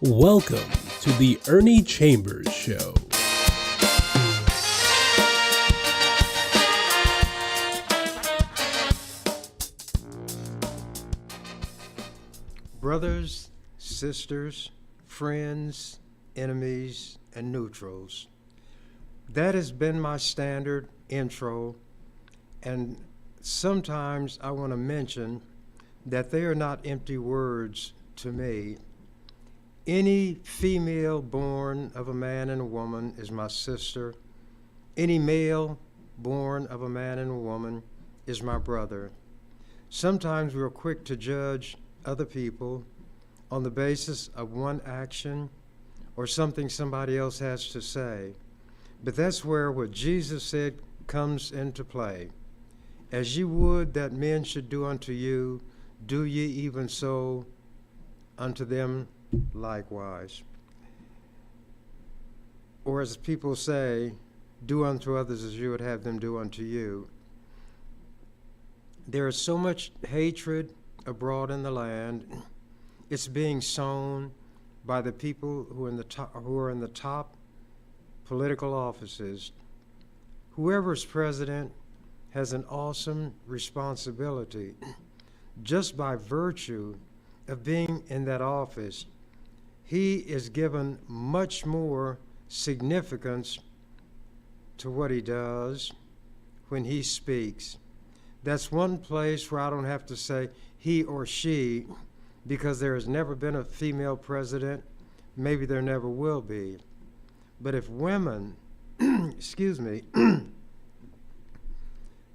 Welcome to the Ernie Chambers Show. Brothers, sisters, friends, enemies, and neutrals. That has been my standard intro, and sometimes I want to mention that they are not empty words to me. Any female born of a man and a woman is my sister. Any male born of a man and a woman is my brother. Sometimes we're quick to judge other people on the basis of one action or something somebody else has to say. But that's where what Jesus said comes into play. As ye would that men should do unto you, do ye even so unto them likewise. Or as people say, do unto others as you would have them do unto you. There is so much hatred abroad in the land. It's being sown by the people who are in the top political offices. Whoever's president has an awesome responsibility. Just by virtue of being in that office, he is given much more significance to what he does when he speaks. That's one place where I don't have to say he or she, because there has never been a female president. Maybe there never will be. But if women,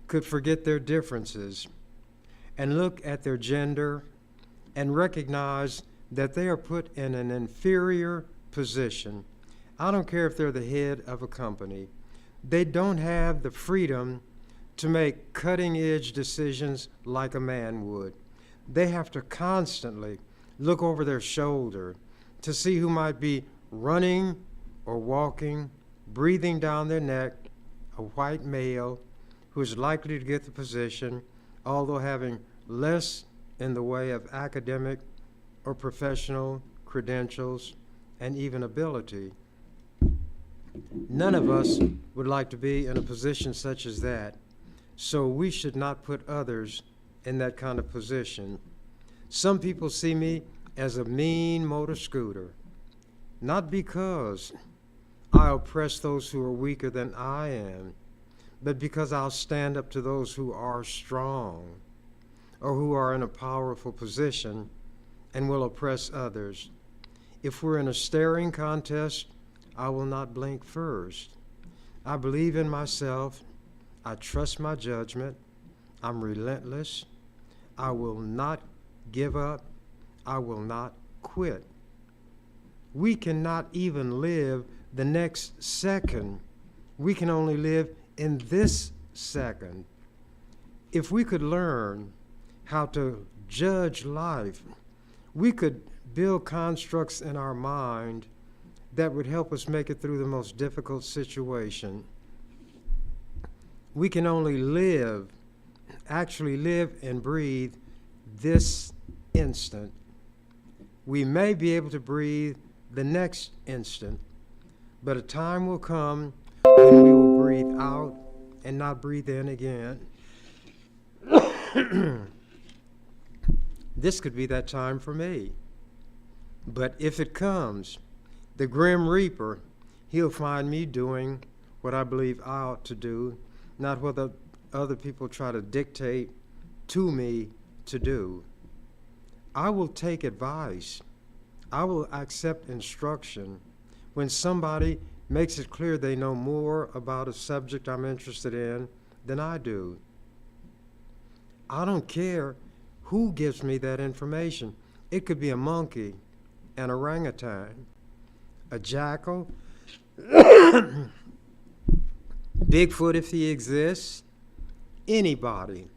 could forget their differences and look at their gender and recognize that they are put in an inferior position. I don't care if they're the head of a company. They don't have the freedom to make cutting-edge decisions like a man would. They have to constantly look over their shoulder to see who might be running or walking, breathing down their neck, a white male who is likely to get the position, although having less in the way of academic or professional credentials and even ability. None of us would like to be in a position such as that, so we should not put others in that kind of position. Some people see me as a mean motor scooter, not because I oppress those who are weaker than I am, but because I'll stand up to those who are strong or who are in a powerful position and will oppress others. If we're in a staring contest, I will not blink first. I believe in myself. I trust my judgment. I'm relentless. I will not give up. I will not quit. We cannot even live the next second. We can only live in this second. If we could learn how to judge life, we could build constructs in our mind that would help us make it through the most difficult situation. We can only actually live and breathe this instant. We may be able to breathe the next instant, but a time will come when we will breathe out and not breathe in again. This could be that time for me. But if it comes, the Grim Reaper, he'll find me doing what I believe I ought to do, not what the other people try to dictate to me to do. I will take advice. I will accept instruction when somebody makes it clear they know more about a subject I'm interested in than I do. I don't care who gives me that information. It could be a monkey, an orangutan, a jackal, Bigfoot if he exists, anybody,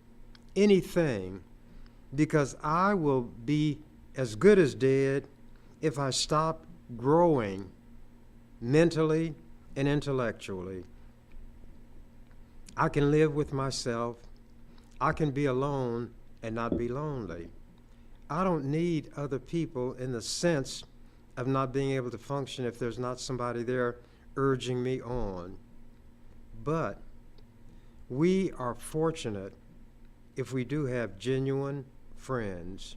anything, because I will be as good as dead if I stop growing mentally and intellectually. I can live with myself. I can be alone and not be lonely. I don't need other people in the sense of not being able to function if there's not somebody there urging me on. But we are fortunate if we do have genuine friends.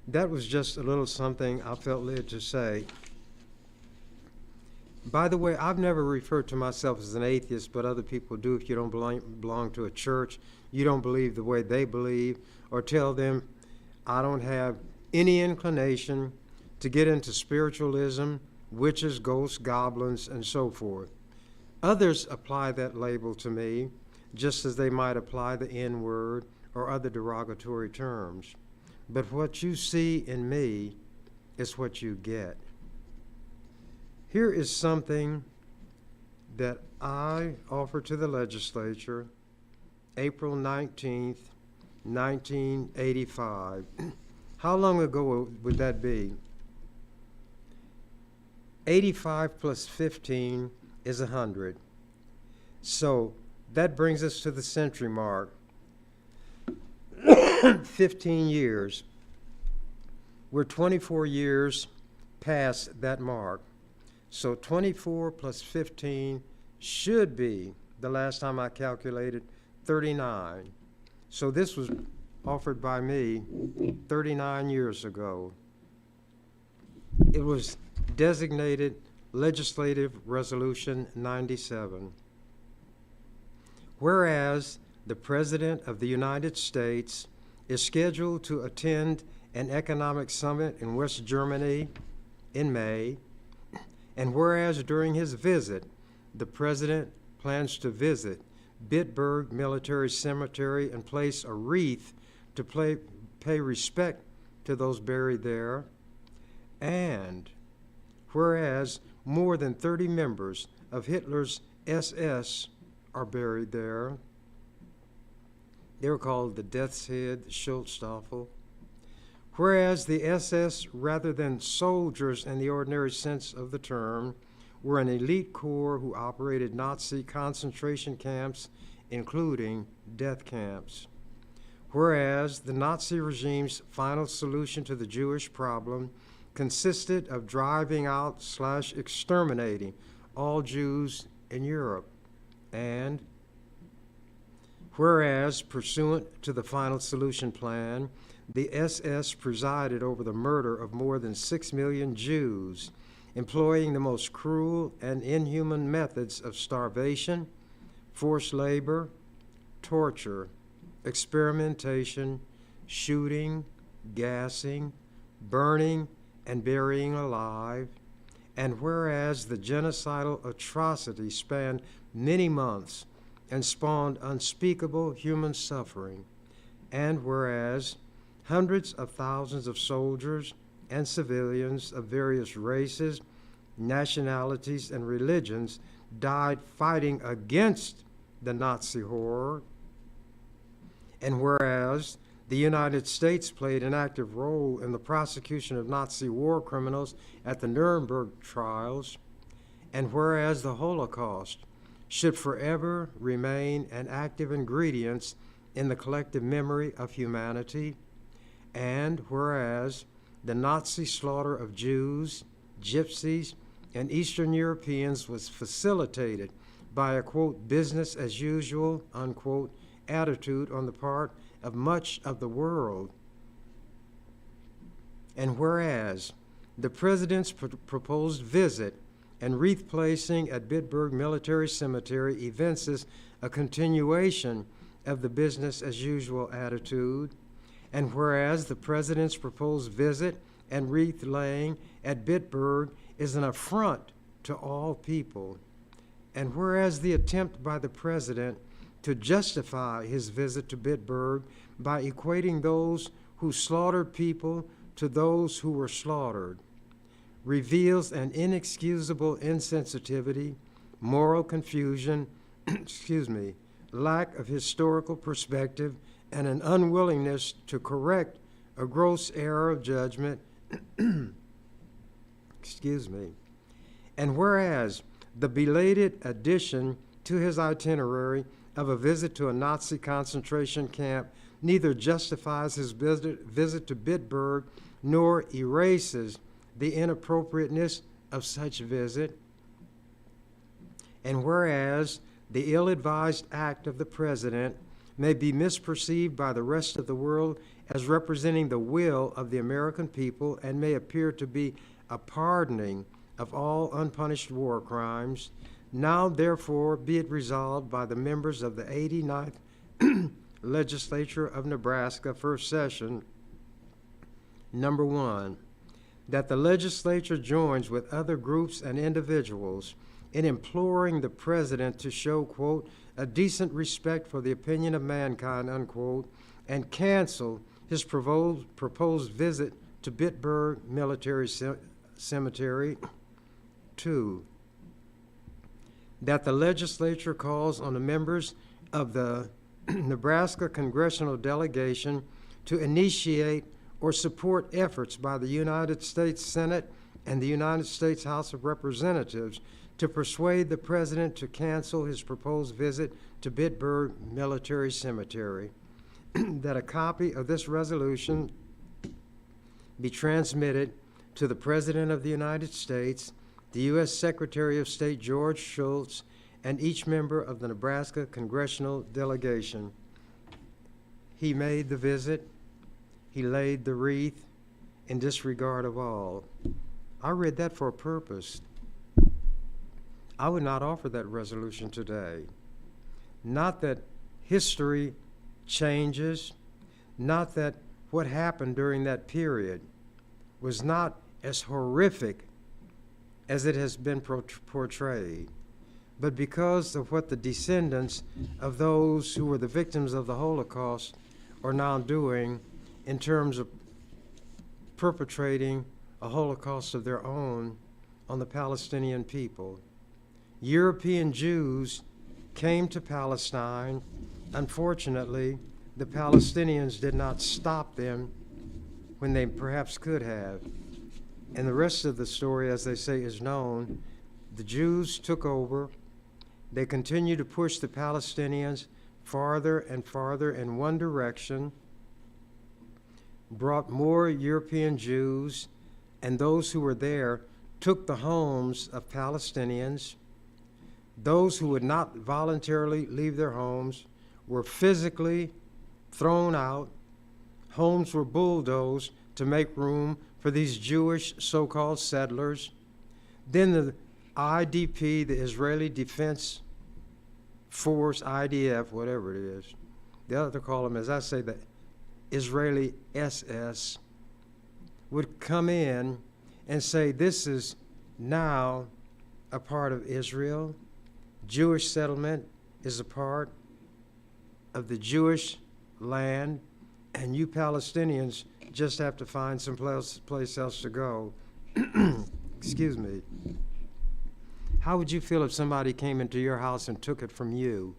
That was just a little something I felt led to say. By the way, I've never referred to myself as an atheist, but other people do. If you don't belong to a church, you don't believe the way they believe, or tell them, I don't have any inclination to get into spiritualism, witches, ghosts, goblins, and so forth. Others apply that label to me, just as they might apply the N-word or other derogatory terms. But what you see in me is what you get. Here is something that I offered to the legislature April 19th, 1985. How long ago would that be? 85 plus 15 is 100. So that brings us to the century mark. 15 years. We're 24 years past that mark. So 24 plus 15 should be, the last time I calculated, 39. So this was offered by me 39 years ago. It was designated Legislative Resolution 97. Whereas the President of the United States is scheduled to attend an economic summit in West Germany in May, and whereas during his visit, the President plans to visit Bitburg Military Cemetery and place a wreath to pay respect to those buried there, and whereas more than 30 members of Hitler's SS are buried there. They were called the Death's Head, the Schutzstaffel. Whereas the SS, rather than soldiers in the ordinary sense of the term, were an elite corps who operated Nazi concentration camps, including death camps. Whereas the Nazi regime's final solution to the Jewish problem consisted of driving out/exterminating all Jews in Europe. And whereas, pursuant to the final solution plan, the SS presided over the murder of more than 6 million Jews, employing the most cruel and inhuman methods of starvation, forced labor, torture, experimentation, shooting, gassing, burning, and burying alive. And whereas the genocidal atrocity spanned many months and spawned unspeakable human suffering, and whereas hundreds of thousands of soldiers and civilians of various races, nationalities, and religions died fighting against the Nazi horror, and whereas the United States played an active role in the prosecution of Nazi war criminals at the Nuremberg trials, and whereas the Holocaust should forever remain an active ingredient in the collective memory of humanity, and whereas the Nazi slaughter of Jews, Gypsies, and Eastern Europeans was facilitated by a, quote, business as usual, unquote, attitude on the part of much of the world. And whereas the President's proposed visit and wreath placing at Bitburg Military Cemetery evinces a continuation of the business as usual attitude, and whereas the President's proposed visit and wreath laying at Bitburg is an affront to all people, and whereas the attempt by the President to justify his visit to Bitburg by equating those who slaughtered people to those who were slaughtered reveals an inexcusable insensitivity, moral confusion, lack of historical perspective, and an unwillingness to correct a gross error of judgment, And whereas the belated addition to his itinerary of a visit to a Nazi concentration camp neither justifies his visit to Bitburg nor erases the inappropriateness of such visit, and whereas the ill-advised act of the President may be misperceived by the rest of the world as representing the will of the American people and may appear to be a pardoning of all unpunished war crimes, now therefore be it resolved by the members of the 89th Legislature of Nebraska, first session, number 1, that the legislature joins with other groups and individuals in imploring the President to show, quote, a decent respect for the opinion of mankind, unquote, and cancel his proposed visit to Bitburg Military Cemetery. 2, that the legislature calls on the members of the Nebraska congressional delegation to initiate or support efforts by the United States Senate and the United States House of Representatives to persuade the President to cancel his proposed visit to Bitburg Military Cemetery, that a copy of this resolution be transmitted to the President of the United States, the U.S. Secretary of State George Shultz, and each member of the Nebraska congressional delegation. He made the visit. He laid the wreath in disregard of all. I read that for a purpose. I would not offer that resolution today. Not that history changes, not that what happened during that period was not as horrific as it has been portrayed, but because of what the descendants of those who were the victims of the Holocaust are now doing in terms of perpetrating a Holocaust of their own on the Palestinian people. European Jews came to Palestine. Unfortunately, the Palestinians did not stop them when they perhaps could have. And the rest of the story, as they say, is known. The Jews took over. They continued to push the Palestinians farther and farther in one direction, brought more European Jews, and those who were there took the homes of Palestinians. Those who would not voluntarily leave their homes were physically thrown out. Homes were bulldozed to make room for these Jewish so-called settlers. Then the IDP, the Israeli Defense Force, IDF, whatever it is, the other call them, as I say, the Israeli SS, would come in and say, this is now a part of Israel. Jewish settlement is a part of the Jewish land, and you Palestinians just have to find some place else to go. Excuse me. How would you feel if somebody came into your house and took it from you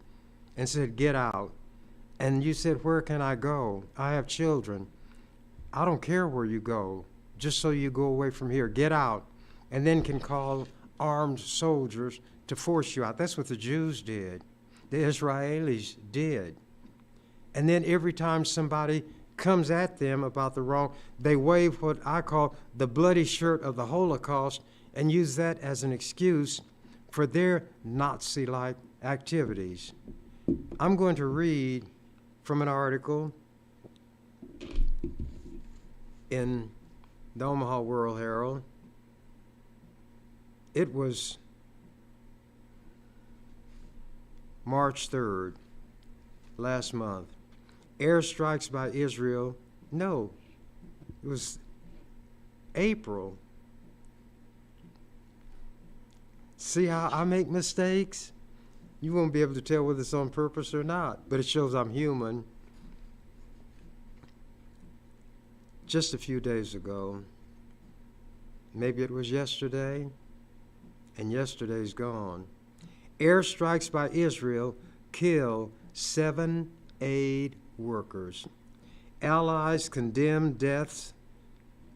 and said, get out? And you said, where can I go? I have children. I don't care where you go, just so you go away from here. Get out. And then can call armed soldiers to force you out. That's what the Jews did. The Israelis did. And then every time somebody comes at them about the wrong, they wave what I call the bloody shirt of the Holocaust and use that as an excuse for their Nazi-like activities. I'm going to read from an article in the Omaha World Herald. It was March 3rd, last month. Airstrikes by Israel. No, it was April. See how I make mistakes? You won't be able to tell whether it's on purpose or not, but it shows I'm human. Just a few days ago, maybe it was yesterday, and yesterday's gone. Airstrikes by Israel kill 7 aid workers. Allies condemn deaths.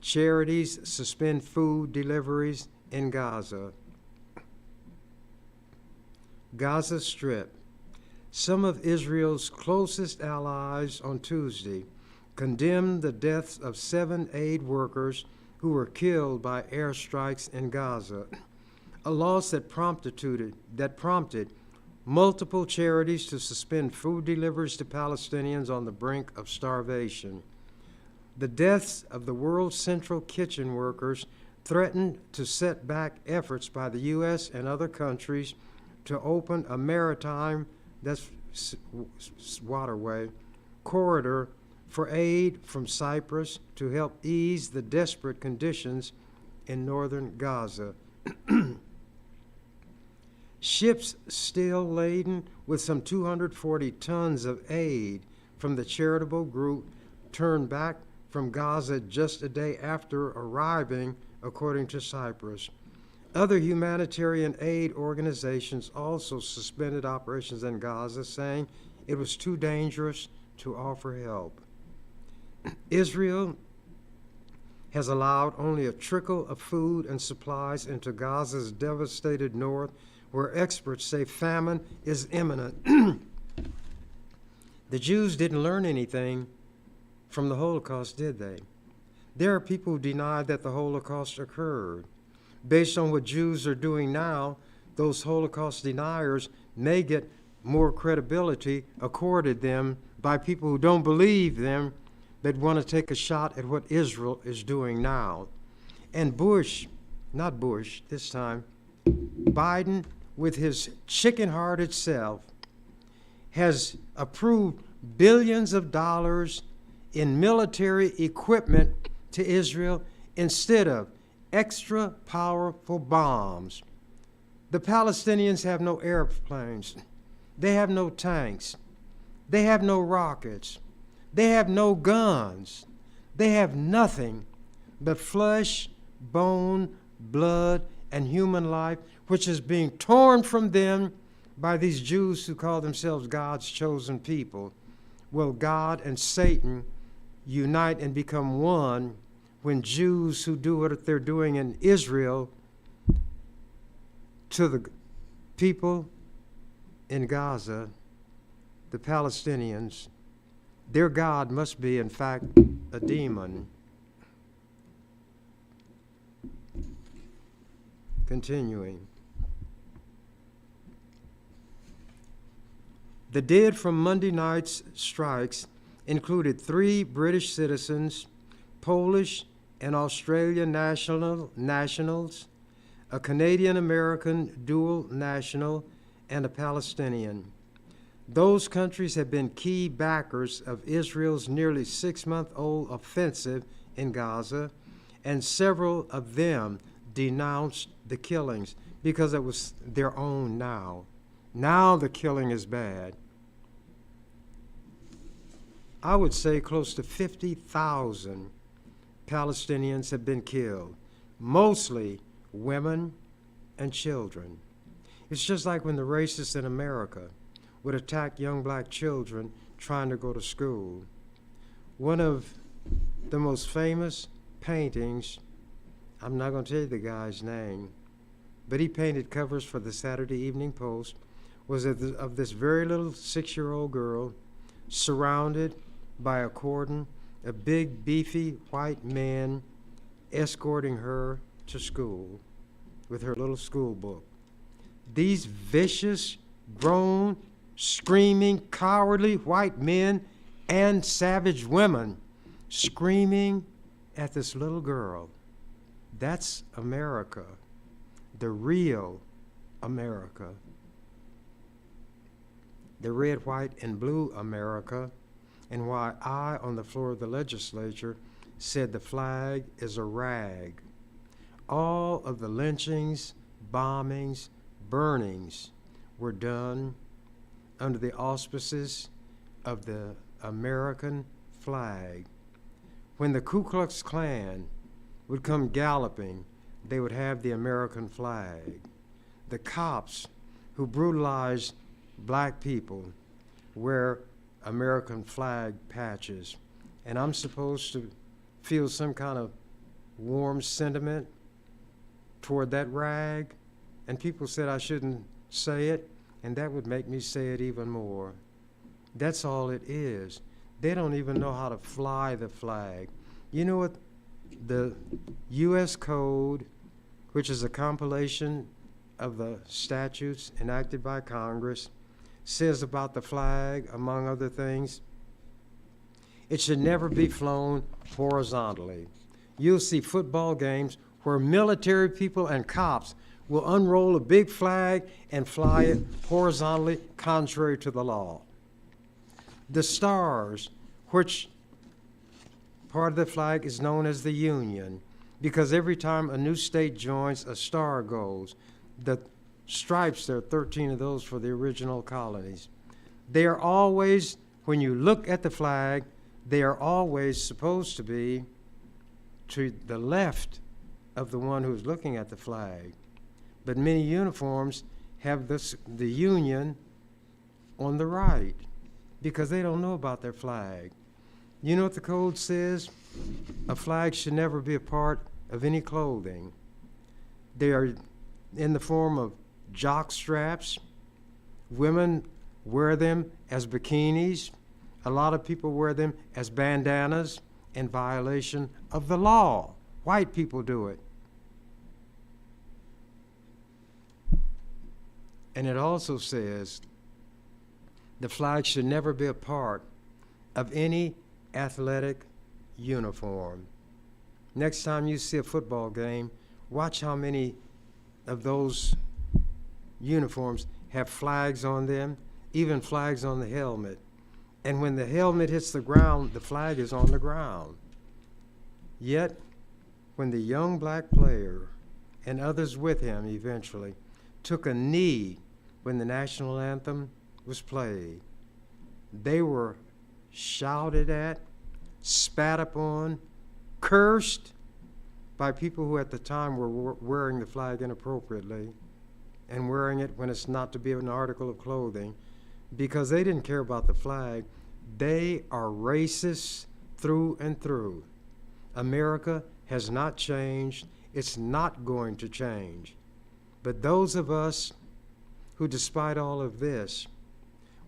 Charities suspend food deliveries in Gaza. Gaza Strip. Some of Israel's closest allies on Tuesday condemned the deaths of 7 aid workers who were killed by airstrikes in Gaza, a loss that prompted multiple charities to suspend food deliveries to Palestinians on the brink of starvation. The deaths of the world's central kitchen workers threatened to set back efforts by the U.S. and other countries to open a maritime, that's waterway, corridor for aid from Cyprus to help ease the desperate conditions in northern Gaza. Ships still laden with some 240 tons of aid from the charitable group turned back from Gaza just a day after arriving, according to Cyprus. Other humanitarian aid organizations also suspended operations in Gaza, saying it was too dangerous to offer help. Israel has allowed only a trickle of food and supplies into Gaza's devastated north, where experts say famine is imminent. The Jews didn't learn anything from the Holocaust, did they? There are people who deny that the Holocaust occurred. Based on what Jews are doing now, those Holocaust deniers may get more credibility accorded them by people who don't believe them, but want to take a shot at what Israel is doing now. And Bush, not Bush this time, Biden, with his chicken-hearted self, has approved billions of dollars in military equipment to Israel instead of extra powerful bombs. The Palestinians have no airplanes. They have no tanks. They have no rockets. They have no guns. They have nothing but flesh, bone, blood, and human life, which is being torn from them by these Jews who call themselves God's chosen people. Will God and Satan unite and become one when Jews who do what they're doing in Israel to the people in Gaza, the Palestinians, their God must be, in fact, a demon. Continuing. The dead from Monday night's strikes included 3 British citizens, Polish and Australian nationals, a Canadian-American dual national, and a Palestinian. Those countries have been key backers of Israel's nearly 6-month-old offensive in Gaza, and several of them denounced the killings because it was their own now. Now the killing is bad. I would say close to 50,000 Palestinians have been killed, mostly women and children. It's just like when the racists in America would attack young black children trying to go to school. One of the most famous paintings, I'm not going to tell you the guy's name, but he painted covers for the Saturday Evening Post, was of this very little 6-year-old girl surrounded by a cordon, a big, beefy white man escorting her to school with her little school book. These vicious, grown, screaming, cowardly white men and savage women screaming at this little girl. That's America, the real America. The red, white, and blue America, and why I, on the floor of the legislature, said the flag is a rag. All of the lynchings, bombings, burnings were done under the auspices of the American flag. When the Ku Klux Klan would come galloping, they would have the American flag. The cops who brutalized black people wear American flag patches. And I'm supposed to feel some kind of warm sentiment toward that rag, and people said I shouldn't say it, and that would make me say it even more. That's all it is. They don't even know how to fly the flag. You know what The U.S. Code, which is a compilation of the statutes enacted by Congress, says about the flag, among other things, it should never be flown horizontally. You'll see football games where military people and cops will unroll a big flag and fly it horizontally, contrary to the law. The stars, which part of the flag is known as the Union, because every time a new state joins, a star goes. The stripes, there are 13 of those for the original colonies. They are always, when you look at the flag, they are always supposed to be to the left of the one who's looking at the flag. But many uniforms have the Union on the right because they don't know about their flag. You know what the code says? A flag should never be a part of any clothing. They are in the form of jock straps. Women wear them as bikinis. A lot of people wear them as bandanas in violation of the law. White people do it. And it also says the flag should never be a part of any athletic uniform. Next time you see a football game, watch how many of those uniforms have flags on them, even flags on the helmet. And when the helmet hits the ground, the flag is on the ground. Yet, when the young black player and others with him eventually took a knee when the national anthem was played, they were shouted at, spat upon, cursed by people who at the time were wearing the flag inappropriately and wearing it when it's not to be an article of clothing, because they didn't care about the flag. They are racist through and through. America has not changed. It's not going to change. But those of us who, despite all of this,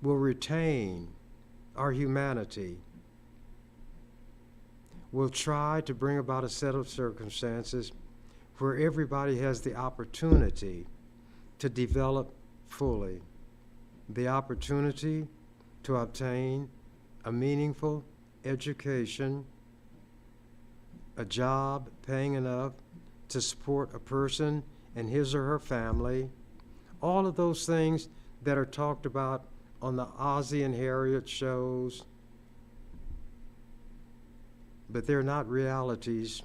will retain our humanity, will try to bring about a set of circumstances where everybody has the opportunity to develop fully, the opportunity to obtain a meaningful education, a job paying enough to support a person and his or her family, all of those things that are talked about on the Ozzie and Harriet shows, but they're not realities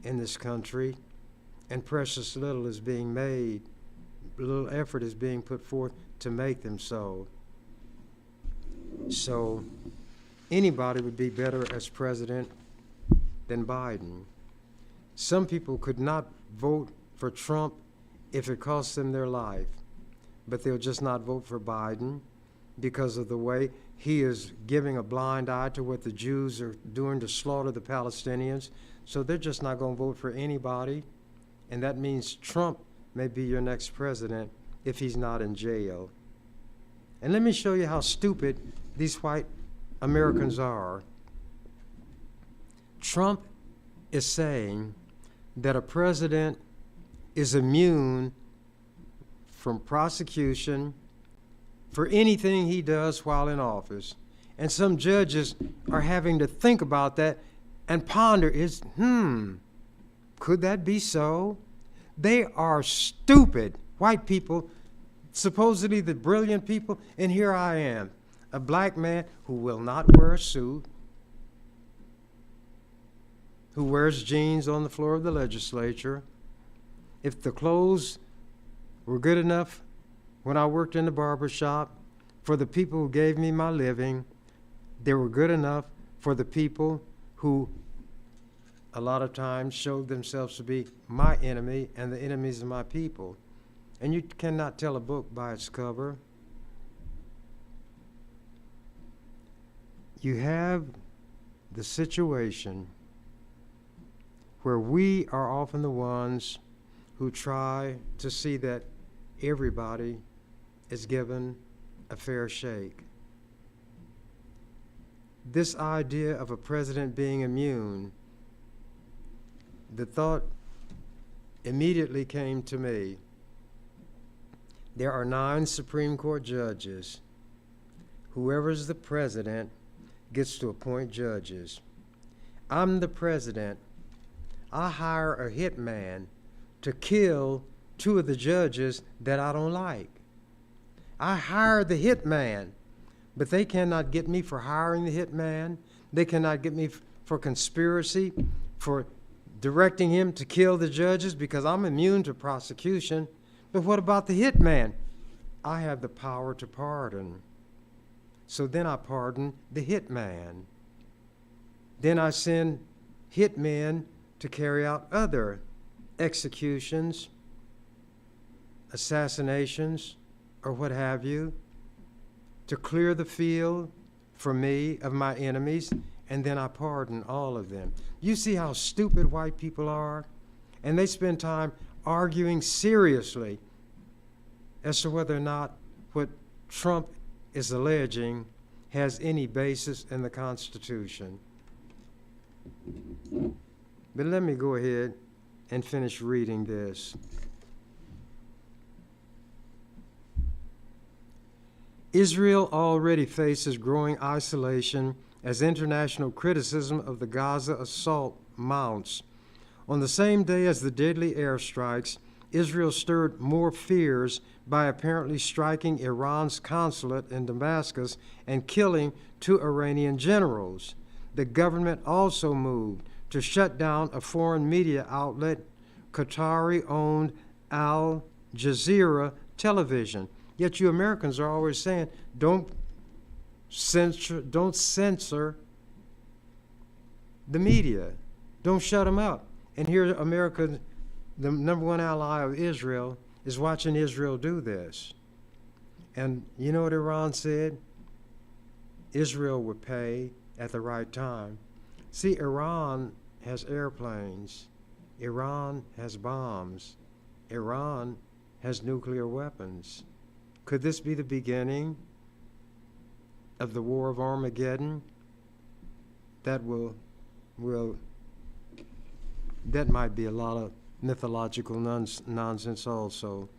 in this country, and precious little is being made, little effort is being put forth to make them so. So anybody would be better as president than Biden. Some people could not vote for Trump if it cost them their life, but they'll just not vote for Biden because of the way he is giving a blind eye to what the Jews are doing to slaughter the Palestinians. So they're just not going to vote for anybody. And that means Trump may be your next president if he's not in jail. And let me show you how stupid these white Americans are. Trump is saying that a president is immune from prosecution for anything he does while in office. And some judges are having to think about that and ponder, could that be so? They are stupid. White people, supposedly the brilliant people, and here I am, a black man who will not wear a suit, who wears jeans on the floor of the legislature. If the clothes were good enough when I worked in the barber shop for the people who gave me my living, they were good enough for the people who a lot of times showed themselves to be my enemy and the enemies of my people. And you cannot tell a book by its cover. You have the situation where we are often the ones who try to see that everybody is given a fair shake. This idea of a president being immune the thought immediately came to me. There are 9 Supreme Court judges. Whoever's the president gets to appoint judges. I'm the president. I hire a hitman to kill 2 of the judges that I don't like. I hire the hitman, but they cannot get me for hiring the hitman. They cannot get me for conspiracy, for directing him to kill the judges, because I'm immune to prosecution. But what about the hitman? I have the power to pardon. So then I pardon the hitman. Then I send hitmen to carry out other executions, assassinations, or what have you, to clear the field for me of my enemies, and then I pardon all of them. You see how stupid white people are? And they spend time arguing seriously as to whether or not what Trump is alleging has any basis in the Constitution. But let me go ahead and finish reading this. Israel already faces growing isolation as international criticism of the Gaza assault mounts. On the same day as the deadly airstrikes, Israel stirred more fears by apparently striking Iran's consulate in Damascus and killing 2 Iranian generals. The government also moved to shut down a foreign media outlet, Qatari-owned Al Jazeera television. Yet you Americans are always saying, don't censor the media. Don't shut them up. And here America, the number 1 ally of Israel, is watching Israel do this. And you know what Iran said? Israel would pay at the right time. See, Iran has airplanes. Iran has bombs. Iran has nuclear weapons. Could this be the beginning of the War of Armageddon? That might be a lot of mythological nonsense also.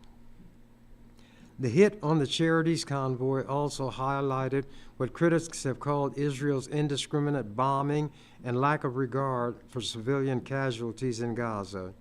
The hit on the Charities convoy also highlighted what critics have called Israel's indiscriminate bombing and lack of regard for civilian casualties in Gaza.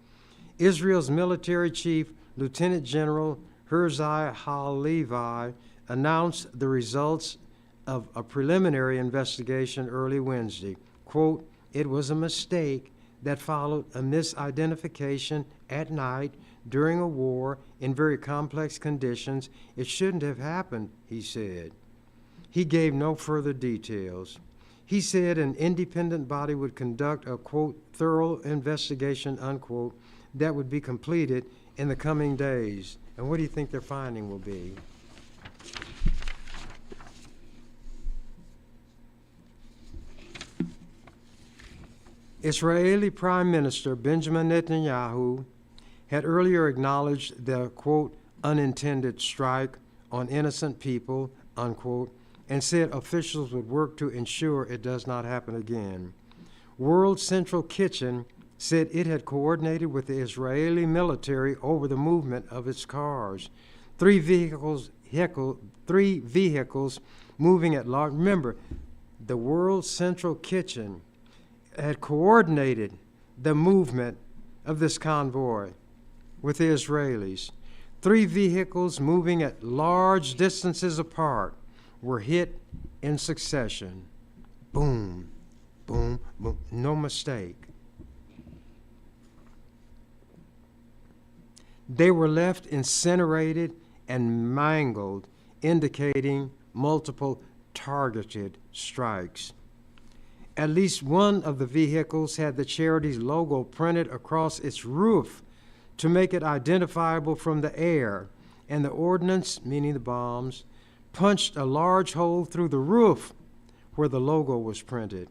Israel's military chief, Lieutenant General Herzai Halevi, announced the results of a preliminary investigation early Wednesday. Quote, "It was a mistake that followed a misidentification at night during a war in very complex conditions. It shouldn't have happened," he said. He gave no further details. He said an independent body would conduct a, quote, "thorough investigation," unquote, that would be completed in the coming days. And what do you think their finding will be? Israeli Prime Minister Benjamin Netanyahu had earlier acknowledged the, quote, "unintended strike on innocent people," unquote, and said officials would work to ensure it does not happen again. World Central Kitchen said it had coordinated with the Israeli military over the movement of its cars. Three vehicles moving at large. Remember, the World Central Kitchen had coordinated the movement of this convoy with the Israelis. 3 vehicles moving at large distances apart were hit in succession. Boom, boom, boom, no mistake. They were left incinerated and mangled, indicating multiple targeted strikes. At least one of the vehicles had the charity's logo printed across its roof to make it identifiable from the air, and the ordnance, meaning the bombs, punched a large hole through the roof where the logo was printed.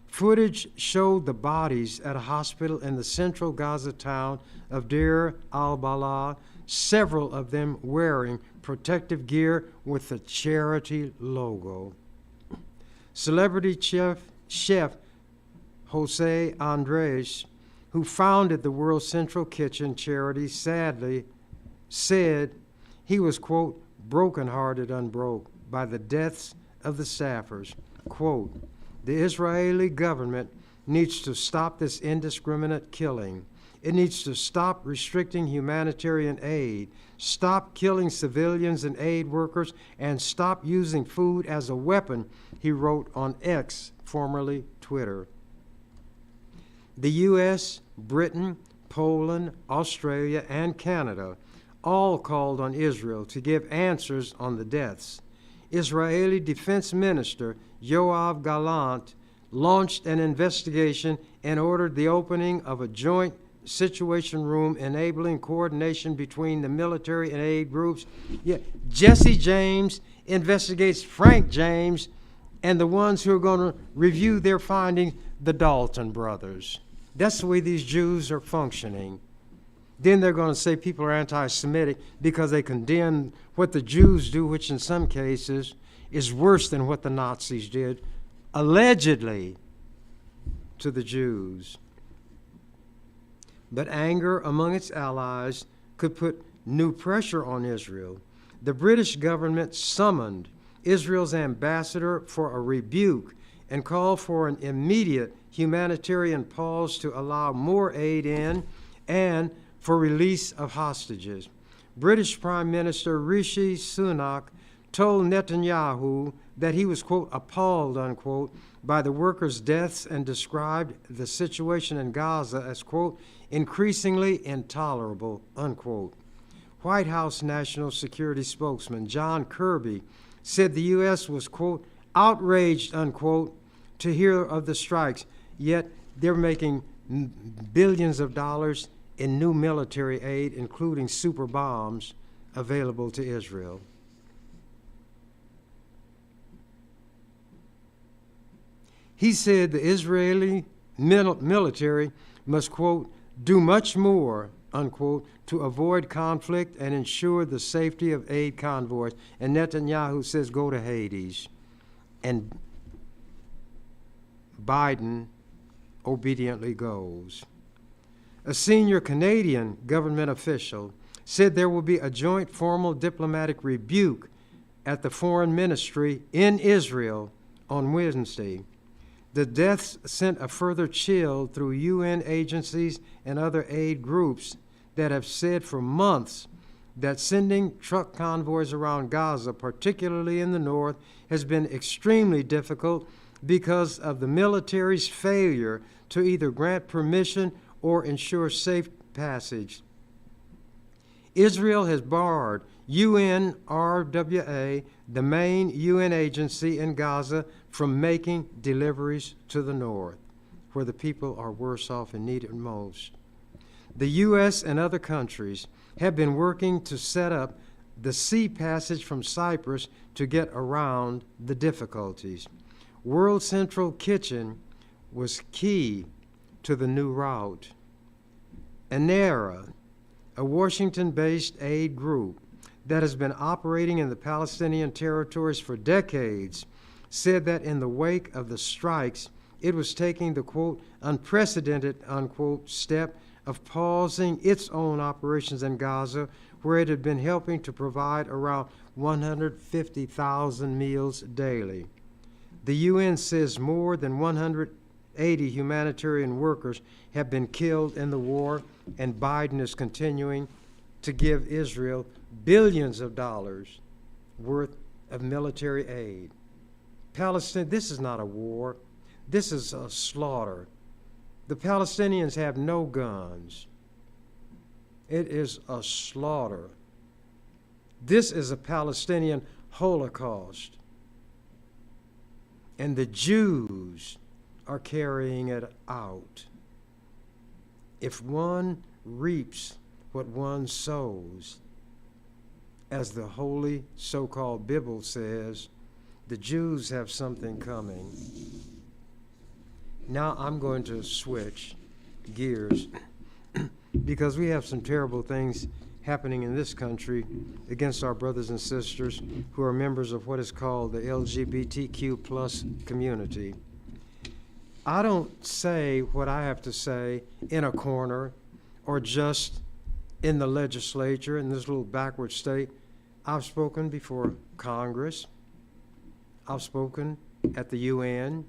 Footage showed the bodies at a hospital in the central Gaza town of Deir al-Balah, several of them wearing protective gear with the charity logo. Celebrity chef Jose Andres, who founded the World Central Kitchen charity, sadly said he was, quote, brokenhearted, unbroke by the deaths of the staffers. Quote, the Israeli government needs to stop this indiscriminate killing. It needs to stop restricting humanitarian aid, stop killing civilians and aid workers, and stop using food as a weapon, he wrote on X, formerly Twitter. The U.S., Britain, Poland, Australia, and Canada all called on Israel to give answers on the deaths. Israeli Defense Minister Yoav Gallant launched an investigation and ordered the opening of a joint situation room enabling coordination between the military and aid groups. Yeah, Jesse James investigates Frank James, and the ones who are going to review their findings, the Dalton brothers. That's the way these Jews are functioning. Then they're going to say people are anti-Semitic because they condemn what the Jews do, which in some cases is worse than what the Nazis did, allegedly, to the Jews. But anger among its allies could put new pressure on Israel. The British government summoned Israel's ambassador for a rebuke and called for an immediate humanitarian pause to allow more aid in and for release of hostages. British Prime Minister Rishi Sunak told Netanyahu that he was, quote, appalled, unquote, by the workers' deaths and described the situation in Gaza as, quote, increasingly intolerable, unquote. White House National Security spokesman John Kirby said the U.S. was, quote, outraged, unquote, to hear of the strikes, yet they're making billions of dollars in new military aid, including super bombs, available to Israel. He said the Israeli military must, quote, do much more, unquote, to avoid conflict and ensure the safety of aid convoys. And Netanyahu says, go to Hades. And Biden obediently goes. A senior Canadian government official said there will be a joint formal diplomatic rebuke at the foreign ministry in Israel on Wednesday. The deaths sent a further chill through UN agencies and other aid groups that have said for months that sending truck convoys around Gaza, particularly in the north, has been extremely difficult because of the military's failure to either grant permission or ensure safe passage. Israel has barred UNRWA, the main UN agency in Gaza, from making deliveries to the north, where the people are worse off and need it most. The U.S. and other countries have been working to set up the sea passage from Cyprus to get around the difficulties. World Central Kitchen was key to the new route. ANERA, a Washington-based aid group that has been operating in the Palestinian territories for decades, said that in the wake of the strikes, it was taking the, quote, unprecedented, unquote, step of pausing its own operations in Gaza, where it had been helping to provide around 150,000 meals daily. The UN says more than 180 humanitarian workers have been killed in the war, and Biden is continuing to give Israel billions of dollars worth of military aid. Palestine, this is not a war. This is a slaughter. The Palestinians have no guns. It is a slaughter. This is a Palestinian Holocaust. And the Jews are carrying it out. If one reaps what one sows, as the holy so-called Bible says, the Jews have something coming. Now I'm going to switch gears because we have some terrible things happening in this country against our brothers and sisters who are members of what is called the LGBTQ plus community. I don't say what I have to say in a corner or just in the legislature in this little backward state. I've spoken before Congress. I've spoken at the UN.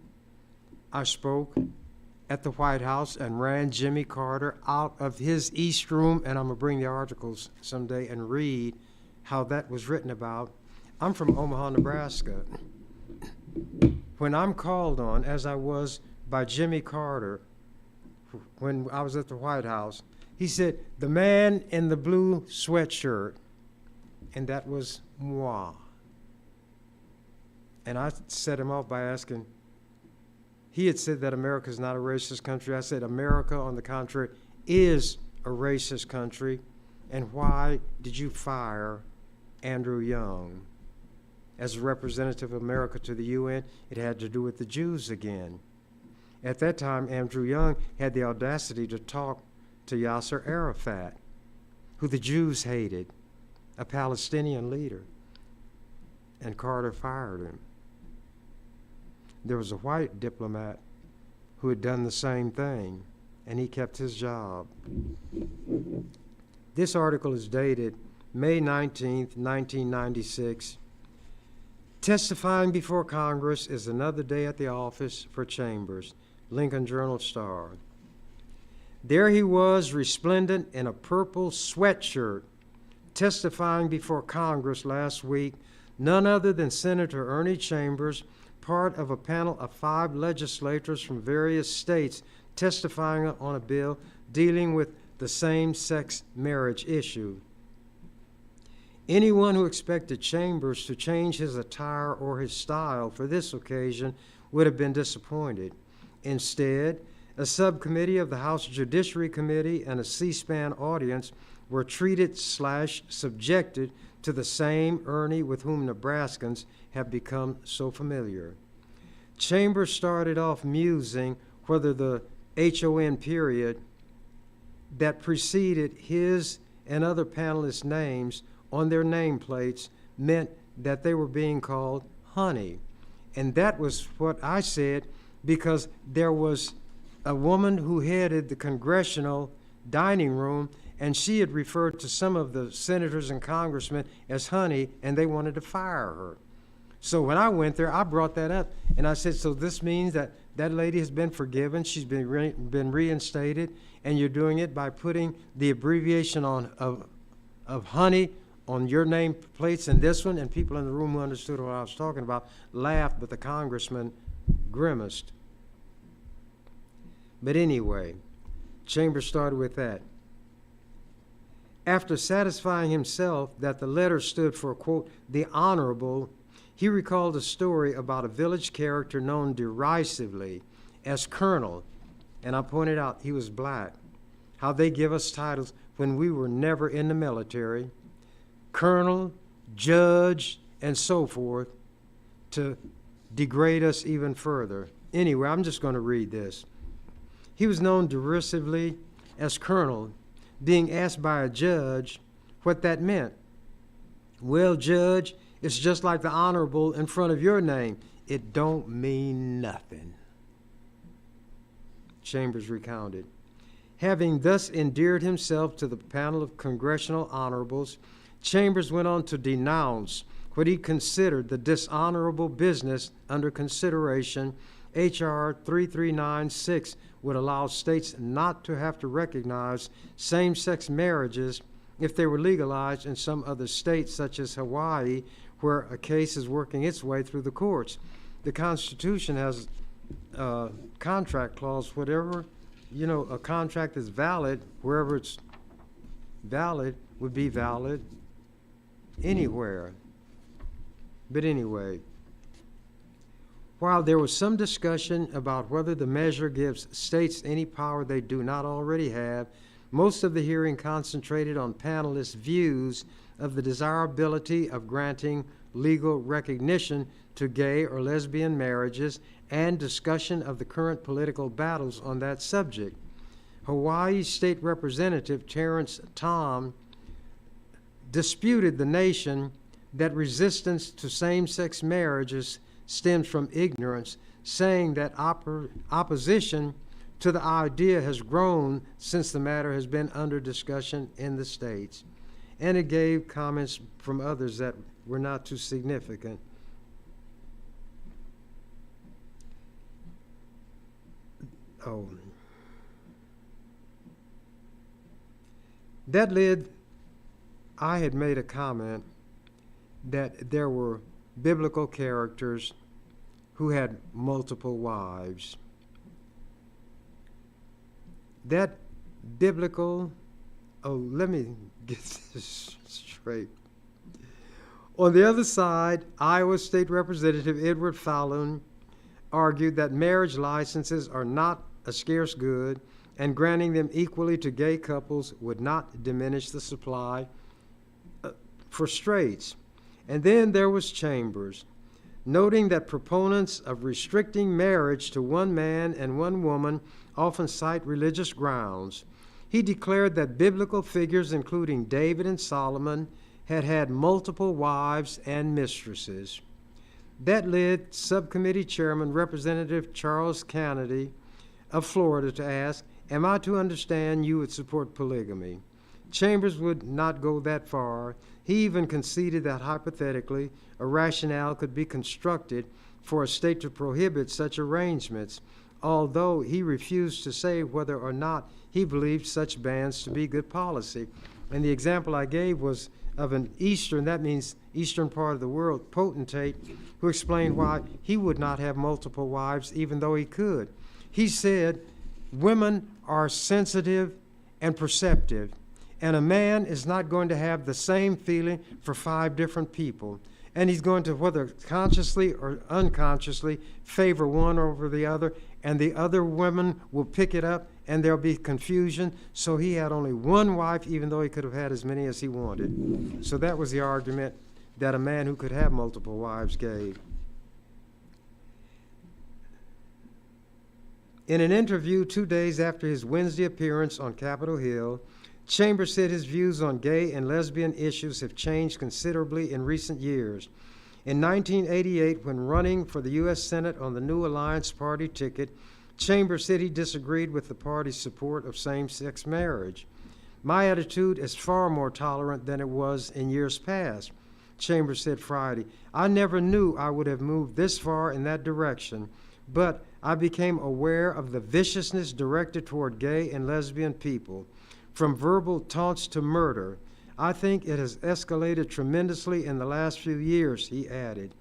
I spoke at the White House and ran Jimmy Carter out of his East Room, and I'm going to bring the articles someday and read how that was written about. I'm from Omaha, Nebraska. When I'm called on, as I was by Jimmy Carter when I was at the White House, he said, "The man in the blue sweatshirt," and that was moi. And I set him off by asking, he had said that America is not a racist country. I said, America, on the contrary, is a racist country. And why did you fire Andrew Young as a representative of America to the UN? It had to do with the Jews again. At that time, Andrew Young had the audacity to talk to Yasser Arafat, who the Jews hated, a Palestinian leader. And Carter fired him. There was a white diplomat who had done the same thing, and he kept his job. This article is dated May 19th, 1996. Testifying before Congress is another day at the office for Chambers. Lincoln Journal-Star. There he was, resplendent in a purple sweatshirt, testifying before Congress last week, none other than Senator Ernie Chambers, part of a panel of 5 legislators from various states testifying on a bill dealing with the same-sex marriage issue. Anyone who expected Chambers to change his attire or his style for this occasion would have been disappointed. Instead, a subcommittee of the House Judiciary Committee and a C-SPAN audience were treated/subjected to the same Ernie with whom Nebraskans have become so familiar. Chambers started off musing whether the HON period that preceded his and other panelists' names on their nameplates meant that they were being called honey. And that was what I said, because there was a woman who headed the congressional dining room, and she had referred to some of the senators and congressmen as honey, and they wanted to fire her. So when I went there, I brought that up, and I said, so this means that that lady has been forgiven, she's been reinstated, and you're doing it by putting the abbreviation of honey on your name plates and this one, and people in the room who understood what I was talking about laughed, but the congressman grimaced. But anyway, Chambers started with that. After satisfying himself that the letter stood for, quote, the honorable, he recalled a story about a village character known derisively as Colonel, and I pointed out he was black, how they give us titles when we were never in the military, Colonel, Judge, and so forth, to degrade us even further. Anyway, I'm just going to read this. He was known derisively as Colonel, being asked by a judge what that meant. Well, Judge, it's just like the honorable in front of your name. It don't mean nothing. Chambers recounted. Having thus endeared himself to the panel of congressional honorables, Chambers went on to denounce what he considered the dishonorable business under consideration. H.R. 3396 would allow states not to have to recognize same-sex marriages if they were legalized in some other states, such as Hawaii, where a case is working its way through the courts. The Constitution has a contract clause, whatever, a contract is valid, wherever it's valid would be valid anywhere. But anyway, while there was some discussion about whether the measure gives states any power they do not already have, most of the hearing concentrated on panelists' views of the desirability of granting legal recognition to gay or lesbian marriages and discussion of the current political battles on that subject. Hawaii State Representative Terrence Tom disputed the nation that resistance to same-sex marriages stems from ignorance, saying that opposition to the idea has grown since the matter has been under discussion in the states. And it gave comments from others that were not too significant. Oh. That led, I had made a comment that there were biblical characters who had multiple wives. That biblical, let me get this straight. On the other side, Iowa State Representative Edward Fallon argued that marriage licenses are not a scarce good, and granting them equally to gay couples would not diminish the supply for straights. And then there was Chambers, noting that proponents of restricting marriage to one man and one woman often cite religious grounds. He declared that biblical figures, including David and Solomon, had had multiple wives and mistresses. That led Subcommittee Chairman Representative Charles Kennedy of Florida to ask, "Am I to understand you would support polygamy?" Chambers would not go that far. He even conceded that hypothetically a rationale could be constructed for a state to prohibit such arrangements, although he refused to say whether or not he believed such bans to be good policy. And the example I gave was of an Eastern, that means Eastern part of the world, potentate, who explained why he would not have multiple wives even though he could. He said, women are sensitive and perceptive, and a man is not going to have the same feeling for 5 different people. And he's going to, whether consciously or unconsciously, favor one over the other, and the other women will pick it up, and there'll be confusion. So he had only one wife, even though he could have had as many as he wanted. So that was the argument that a man who could have multiple wives gave. In an interview 2 days after his Wednesday appearance on Capitol Hill, Chambers said his views on gay and lesbian issues have changed considerably in recent years. In 1988, when running for the U.S. Senate on the New Alliance Party ticket, Chambers said he disagreed with the party's support of same-sex marriage. "My attitude is far more tolerant than it was in years past," Chambers said Friday. "I never knew I would have moved this far in that direction, but I became aware of the viciousness directed toward gay and lesbian people, from verbal taunts to murder. I think it has escalated tremendously in the last few years," he added.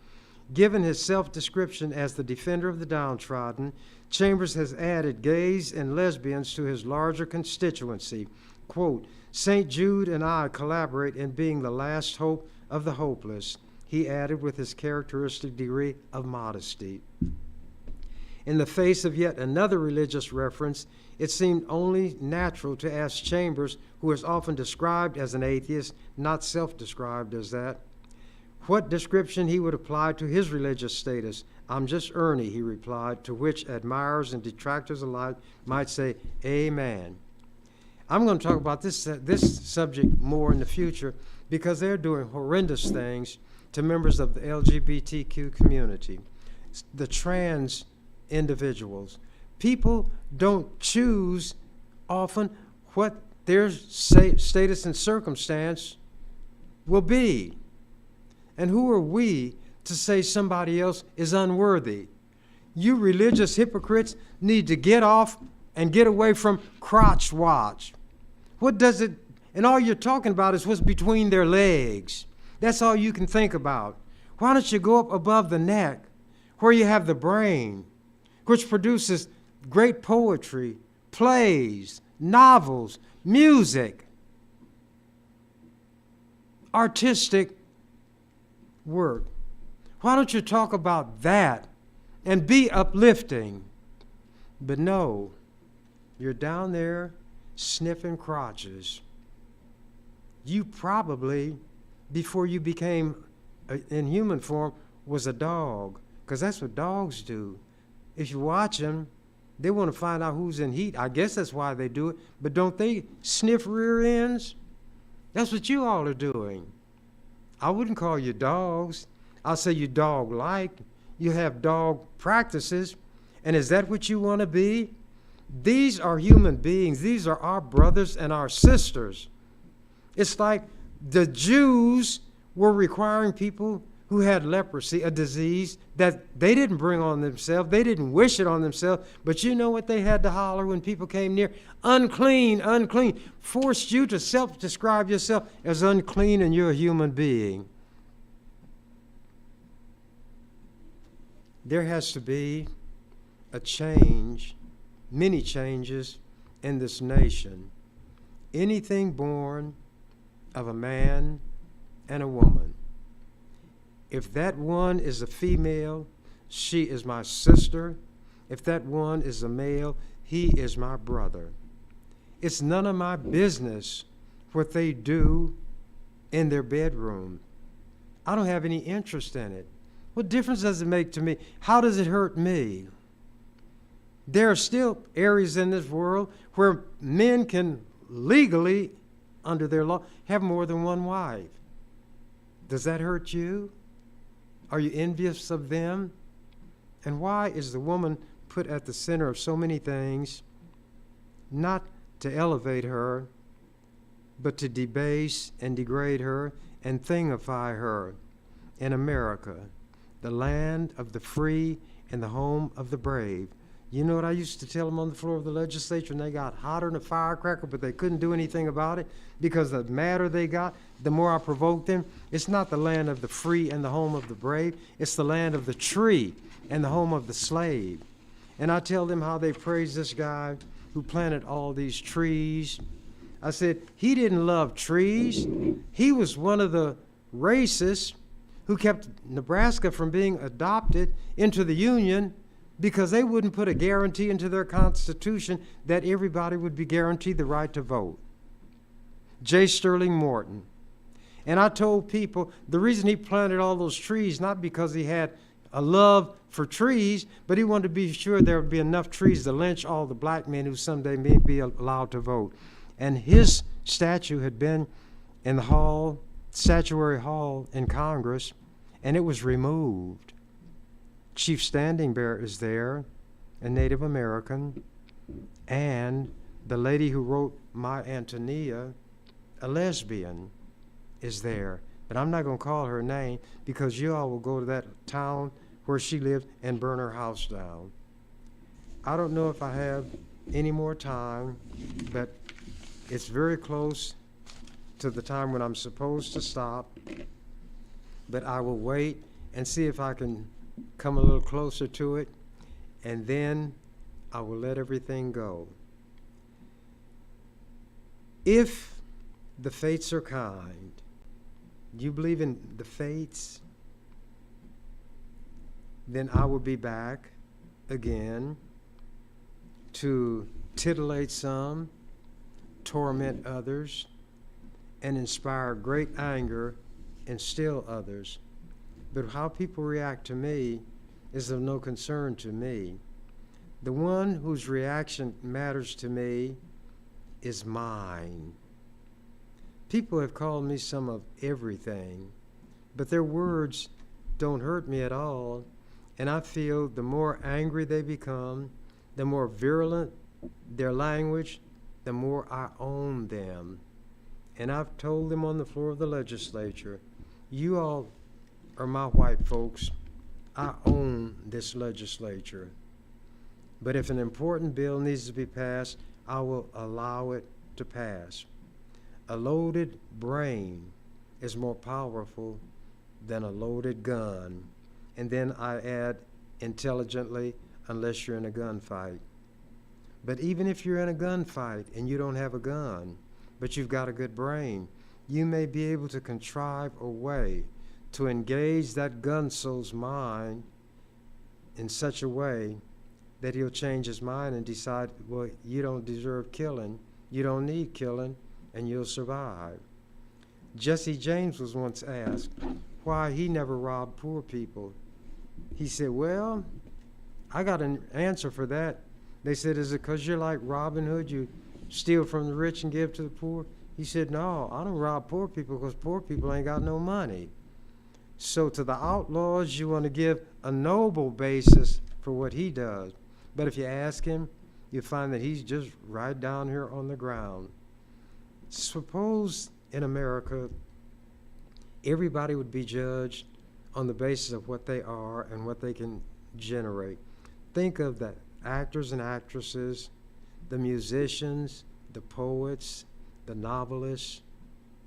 Given his self-description as the defender of the downtrodden, Chambers has added gays and lesbians to his larger constituency. Quote, "St. Jude and I collaborate in being the last hope of the hopeless," he added with his characteristic degree of modesty. In the face of yet another religious reference, it seemed only natural to ask Chambers, who is often described as an atheist, not self-described as that, what description he would apply to his religious status. "I'm just Ernie," he replied, to which admirers and detractors alike might say, "Amen." I'm going to talk about this subject more in the future because they're doing horrendous things to members of the LGBTQ community, the trans individuals. People don't choose often what their status and circumstance will be. And who are we to say somebody else is unworthy? You religious hypocrites need to get off and get away from crotch watch. What does it, and all you're talking about is what's between their legs. That's all you can think about. Why don't you go up above the neck where you have the brain, which produces great poetry, plays, novels, music, artistic work. Why don't you talk about that and be uplifting? But no, you're down there sniffing crotches. You probably, before you became in human form, was a dog, because that's what dogs do. If you watch them, they want to find out who's in heat. I guess that's why they do it. But don't they sniff rear ends? That's what you all are doing. I wouldn't call you dogs. I'll say you dog-like. you have dog practices. And is that what you want to be? These are human beings. These are our brothers and our sisters. It's like the Jews were requiring people who had leprosy, a disease that they didn't bring on themselves. They didn't wish it on themselves. But you know what they had to holler when people came near? Unclean, unclean. Forced you to self-describe yourself as unclean, and you're a human being. There has to be a change, many changes in this nation. Anything born of a man and a woman, if that one is a female, she is my sister. If that one is a male, he is my brother. It's none of my business what they do in their bedroom. I don't have any interest in it. What difference does it make to me? How does it hurt me? There are still areas in this world where men can legally, under their law, have more than one wife. Does that hurt you? Are you envious of them? And why is the woman put at the center of so many things? Not to elevate her, but to debase and degrade her and thingify her. In America, the land of the free and the home of the brave. You know what I used to tell them on the floor of the legislature, and they got hotter than a firecracker, but they couldn't do anything about it because the madder they got, the more I provoked them. It's not the land of the free and the home of the brave. It's the land of the tree and the home of the slave. And I tell them how they praise this guy who planted all these trees. I said, he didn't love trees. He was one of the racists who kept Nebraska from being adopted into the Union because they wouldn't put a guarantee into their Constitution that everybody would be guaranteed the right to vote. J. Sterling Morton. And I told people the reason he planted all those trees, not because he had a love for trees, but he wanted to be sure there would be enough trees to lynch all the black men who someday may be allowed to vote. And his statue had been in the hall, Statuary Hall in Congress, and it was removed. Chief Standing Bearer is there, a Native American, and the lady who wrote My Antonia, a lesbian, is there. But I'm not going to call her name because you all will go to that town where she lived and burn her house down. I don't know if I have any more time, but it's very close to the time when I'm supposed to stop. But I will wait and see if I can come a little closer to it, and then I will let everything go. If the fates are kind, do you believe in the fates? Then I will be back again to titillate some, torment others, and inspire great anger in still others. But how people react to me is of no concern to me. The one whose reaction matters to me is mine. People have called me some of everything, but their words don't hurt me at all. And I feel the more angry they become, the more virulent their language, the more I own them. And I've told them on the floor of the legislature, you all are my white folks. I own this legislature. But if an important bill needs to be passed, I will allow it to pass. A loaded brain is more powerful than a loaded gun. And then I add intelligently, unless you're in a gunfight. But even if you're in a gunfight and you don't have a gun, but you've got a good brain, you may be able to contrive a way to engage that gun soul's mind in such a way that he'll change his mind and decide, well, you don't deserve killing, you don't need killing, and you'll survive. Jesse James was once asked why he never robbed poor people. He said, well, I got an answer for that. They said, is it because you're like Robin Hood, you steal from the rich and give to the poor? He said, no, I don't rob poor people because poor people ain't got no money. So to the outlaws, you want to give a noble basis for what he does. But if you ask him, you find that he's just right down here on the ground. Suppose in America, everybody would be judged on the basis of what they are and what they can generate. Think of the actors and actresses, the musicians, the poets, the novelists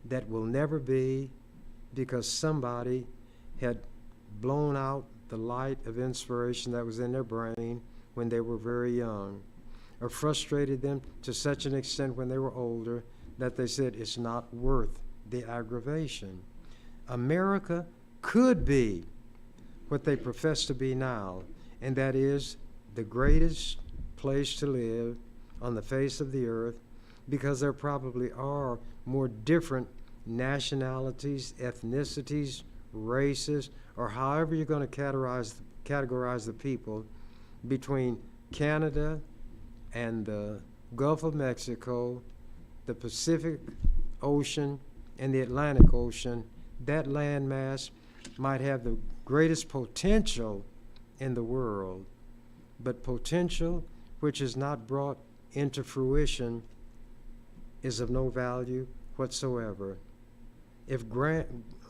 that will never be because somebody had blown out the light of inspiration that was in their brain when they were very young, or frustrated them to such an extent when they were older that they said it's not worth the aggravation. America could be what they profess to be now, and that is the greatest place to live on the face of the earth, because there probably are more different nationalities, ethnicities, races, or however you're going to categorize the people between Canada and the Gulf of Mexico, the Pacific Ocean, and the Atlantic Ocean. That landmass might have the greatest potential in the world, but potential which is not brought into fruition is of no value whatsoever. If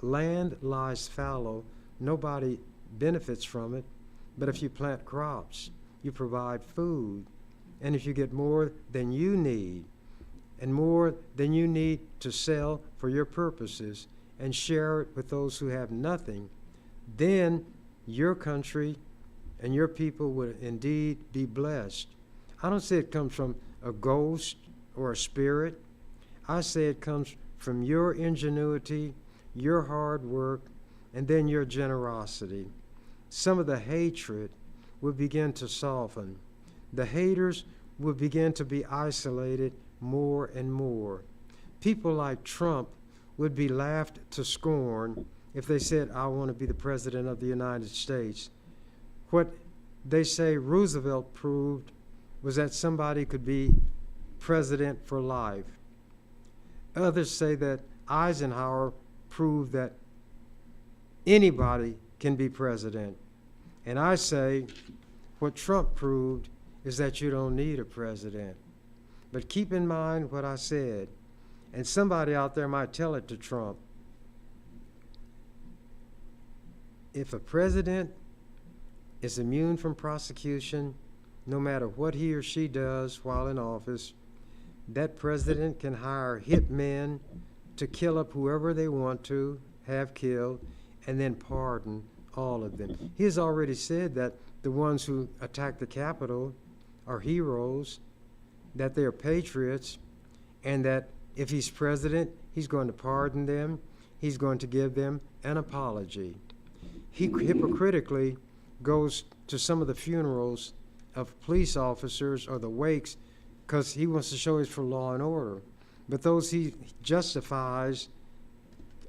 land lies fallow, nobody benefits from it, but if you plant crops, you provide food, and if you get more than you need, and more than you need to sell for your purposes, and share it with those who have nothing, then your country and your people would indeed be blessed. I don't say it comes from a ghost or a spirit. I say it comes from your ingenuity, your hard work, and then your generosity. Some of the hatred would begin to soften. The haters would begin to be isolated more and more. People like Trump would be laughed to scorn if they said, I want to be the president of the United States. What they say Roosevelt proved was that somebody could be president for life. Others say that Eisenhower proved that anybody can be president. And I say what Trump proved is that you don't need a president. But keep in mind what I said, and somebody out there might tell it to Trump. If a president is immune from prosecution, no matter what he or she does while in office, that president can hire hitmen to kill up whoever they want to have killed and then pardon all of them. He has already said that the ones who attacked the Capitol are heroes, that they're patriots, and that if he's president, he's going to pardon them, he's going to give them an apology. He hypocritically goes to some of the funerals of police officers or the wakes because he wants to show he's for law and order. But those he justifies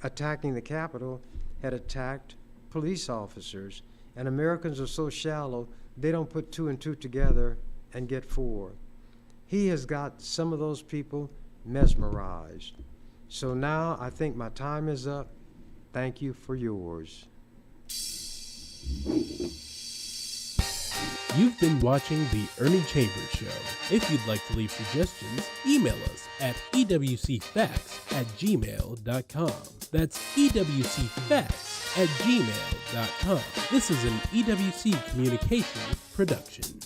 attacking the Capitol had attacked police officers. And Americans are so shallow, they don't put two and two together and get four. He has got some of those people mesmerized. So now I think my time is up. Thank you for yours. You've been watching The Ernie Chambers Show. If you'd like to leave suggestions, email us at ewcfacts@gmail.com. That's ewcfacts@gmail.com. This is an EWC Communication production.